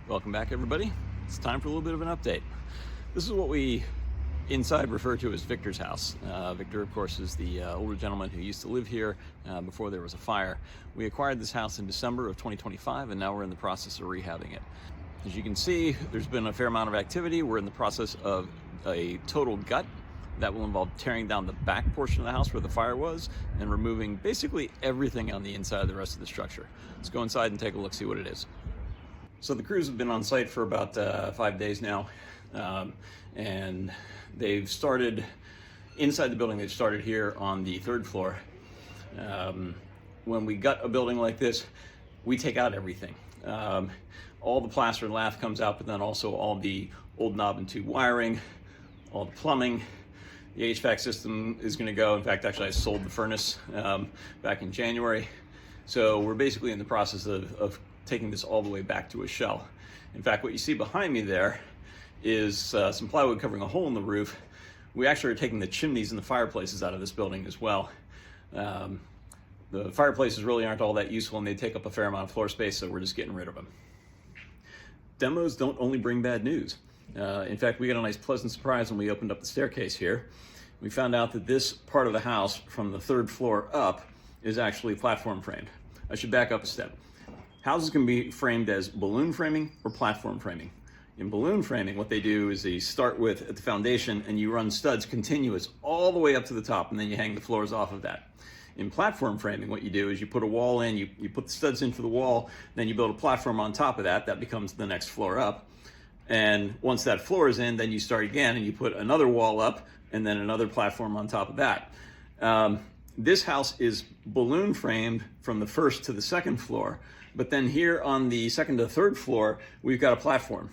Welcome back, everybody. It's time for a little bit of an update. This is what we inside refer to as Victor's house. Victor, of course, is the older gentleman who used to live here before there was a fire. We acquired this house in December of 2025, and now we're in the process of rehabbing it. As you can see, there's been a fair amount of activity. We're in the process of a total gut. That will involve tearing down the back portion of the house where the fire was and removing basically everything on the inside of the rest of the structure. Let's go inside and take a look, see what it is. So the crews have been on site for about 5 days now, and they've started inside the building. They've started here on the 3rd floor. When we gut a building like this, we take out everything. All the plaster and lath comes out, but then also all the old knob and tube wiring, all the plumbing. The HVAC system is going to go. In fact, actually, I sold the furnace back in January. So we're basically in the process of taking this all the way back to a shell. In fact, what you see behind me there is some plywood covering a hole in the roof. We actually are taking the chimneys and the fireplaces out of this building as well. The fireplaces really aren't all that useful, and they take up a fair amount of floor space, so we're just getting rid of them. Demos don't only bring bad news. In fact, we got a nice pleasant surprise when we opened up the staircase here. We found out that this part of the house from the 3rd floor up is actually platform framed. I should back up a step. Houses can be framed as balloon framing or platform framing. In balloon framing, what they do is they start with at the foundation and you run studs continuous all the way up to the top, and then you hang the floors off of that. In platform framing, what you do is you put a wall in, you put the studs in for the wall, then you build a platform on top of that. That becomes the next floor up. And once that floor is in, then you start again and you put another wall up and then another platform on top of that. This house is balloon framed from the 1st to the 2nd floor, but then here on the 2nd to 3rd floor, we've got a platform.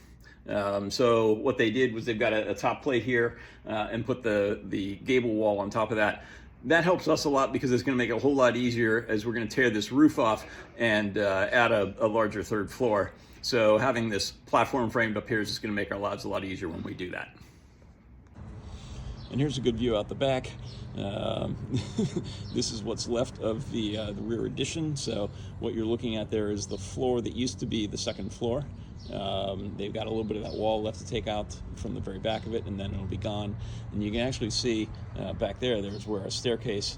So what they did was they've got a top plate here and put the gable wall on top of that. That helps us a lot because it's going to make it a whole lot easier as we're going to tear this roof off and add a larger 3rd floor. So having this platform framed up here is just going to make our lives a lot easier when we do that. And here's a good view out the back. This is what's left of the rear addition. So what you're looking at there is the floor that used to be the 2nd floor. They've got a little bit of that wall left to take out from the very back of it, and then it'll be gone. And you can actually see back there's where a staircase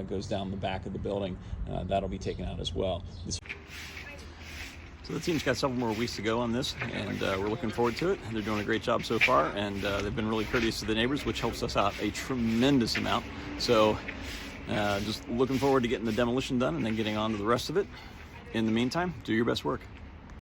goes down the back of the building. That'll be taken out as well. So the team's got several more weeks to go on this, and we're looking forward to it. They're doing a great job so far, and they've been really courteous to the neighbors, which helps us out a tremendous amount. So just looking forward to getting the demolition done and then getting on to the rest of it. In the meantime, do your best work.